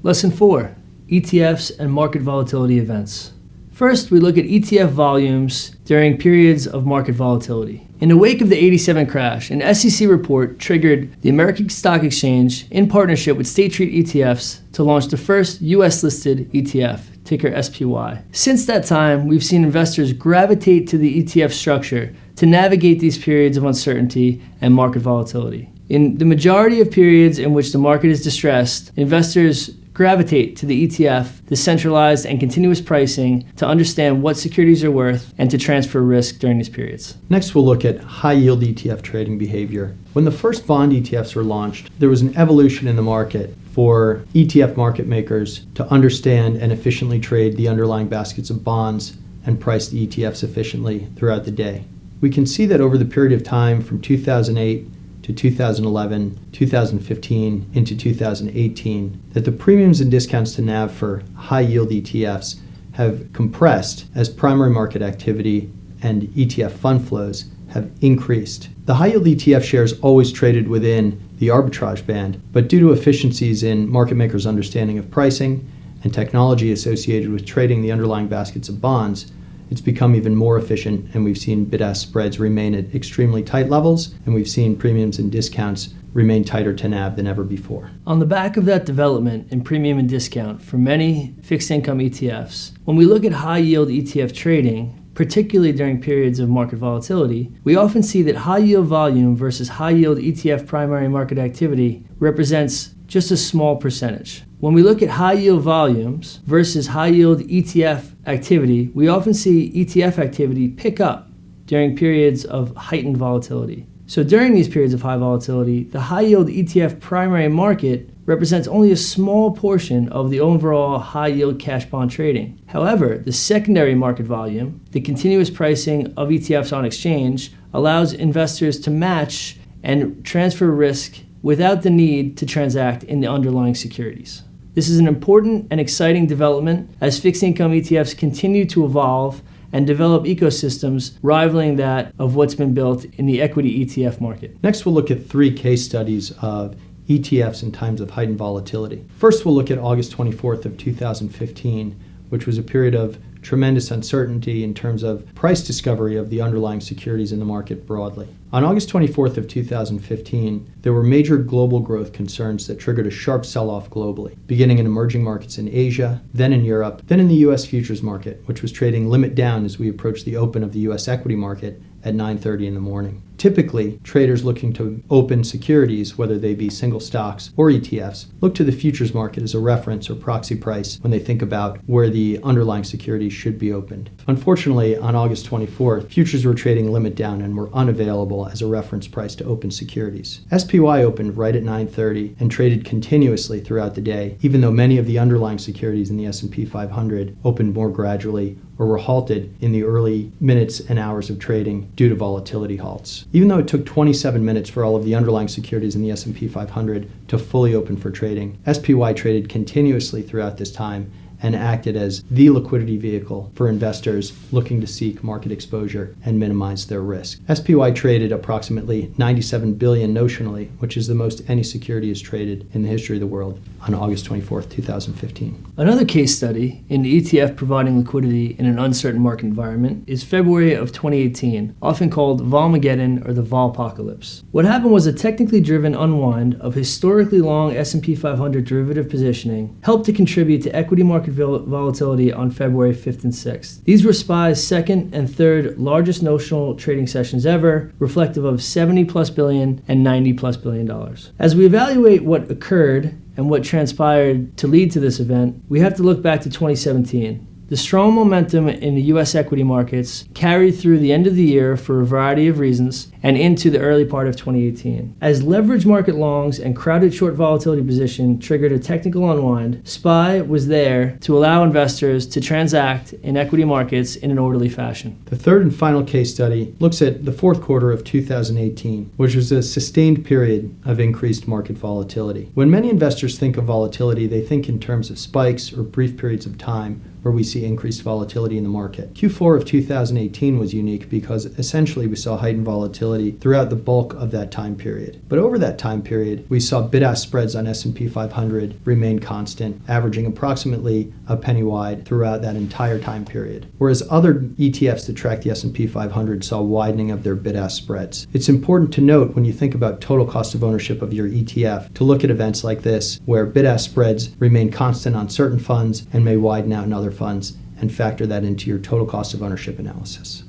Lesson 4, ETFs and market volatility events. First, we look at ETF volumes during periods of market volatility. In the wake of the '87 crash, an SEC report triggered the American Stock Exchange in partnership with State Street ETFs to launch the first US-listed ETF, ticker SPY. Since that time, we've seen investors gravitate to the ETF structure to navigate these periods of uncertainty and market volatility. In the majority of periods in which the market is distressed, investors gravitate to the ETF, the centralized and continuous pricing, to understand what securities are worth and to transfer risk during these periods. Next, we'll look at high-yield ETF trading behavior. When the first bond ETFs were launched, there was an evolution in the market for ETF market makers to understand and efficiently trade the underlying baskets of bonds and price the ETFs efficiently throughout the day. We can see that over the period of time from 2008 to 2011, 2015, into 2018, that the premiums and discounts to NAV for high-yield ETFs have compressed as primary market activity and ETF fund flows have increased. The high-yield ETF shares always traded within the arbitrage band, but due to efficiencies in market makers' understanding of pricing and technology associated with trading the underlying baskets of bonds, it's become even more efficient, and we've seen bid-ask spreads remain at extremely tight levels, and we've seen premiums and discounts remain tighter to NAV than ever before. On the back of that development in premium and discount for many fixed income ETFs, when we look at high-yield ETF trading, particularly during periods of market volatility, we often see that high-yield volume versus high-yield ETF primary market activity represents just a small percentage. When we look at high-yield volumes versus high-yield ETF activity, we often see ETF activity pick up during periods of heightened volatility. So during these periods of high volatility, the high-yield ETF primary market represents only a small portion of the overall high-yield cash bond trading. However, the secondary market volume, the continuous pricing of ETFs on exchange, allows investors to match and transfer risk without the need to transact in the underlying securities. This is an important and exciting development as fixed income ETFs continue to evolve and develop ecosystems rivaling that of what's been built in the equity ETF market. Next, we'll look at 3 case studies of ETFs in times of heightened volatility. First, we'll look at August 24th of 2015, which was a period of tremendous uncertainty in terms of price discovery of the underlying securities in the market broadly. On August 24th of 2015, there were major global growth concerns that triggered a sharp sell-off globally, beginning in emerging markets in Asia, then in Europe, then in the US futures market, which was trading limit down as we approached the open of the US equity market at 9:30 in the morning. Typically, traders looking to open securities, whether they be single stocks or ETFs, look to the futures market as a reference or proxy price when they think about where the underlying securities should be opened. Unfortunately, on August 24th, futures were trading limit down and were unavailable as a reference price to open securities. SPY opened right at 9:30 and traded continuously throughout the day, even though many of the underlying securities in the S&P 500 opened more gradually or were halted in the early minutes and hours of trading due to volatility halts. Even though it took 27 minutes for all of the underlying securities in the S&P 500 to fully open for trading, SPY traded continuously throughout this time and acted as the liquidity vehicle for investors looking to seek market exposure and minimize their risk. SPY traded approximately $97 billion notionally, which is the most any security has traded in the history of the world on August 24th, 2015. Another case study in the ETF providing liquidity in an uncertain market environment is February of 2018, often called Volmageddon or the Volpocalypse. What happened was a technically driven unwind of historically long S&P 500 derivative positioning helped to contribute to equity market volatility on February 5th and 6th. These were SPY's second and third largest notional trading sessions ever, reflective of $70+ billion and $90+ billion. As we evaluate what occurred and what transpired to lead to this event, we have to look back to 2017. The strong momentum in the U.S. equity markets carried through the end of the year for a variety of reasons and into the early part of 2018. As leveraged market longs and crowded short volatility position triggered a technical unwind, SPY was there to allow investors to transact in equity markets in an orderly fashion. The third and final case study looks at the fourth quarter of 2018, which was a sustained period of increased market volatility. When many investors think of volatility, they think in terms of spikes or brief periods of time where we see increased volatility in the market. Q4 of 2018 was unique because essentially we saw heightened volatility throughout the bulk of that time period. But over that time period, we saw bid-ask spreads on S&P 500 remain constant, averaging approximately a penny wide throughout that entire time period. Whereas other ETFs that track the S&P 500 saw widening of their bid-ask spreads. It's important to note when you think about total cost of ownership of your ETF to look at events like this where bid-ask spreads remain constant on certain funds and may widen out in other funds, and factor that into your total cost of ownership analysis.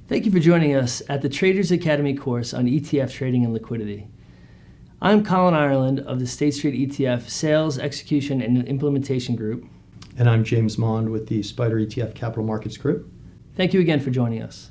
Thank you for joining us at the Traders Academy course on ETF trading and liquidity. I'm Colin Ireland of the State Street ETF Sales, Execution, and Implementation Group. And I'm James Mond with the Spider ETF Capital Markets Group. Thank you again for joining us.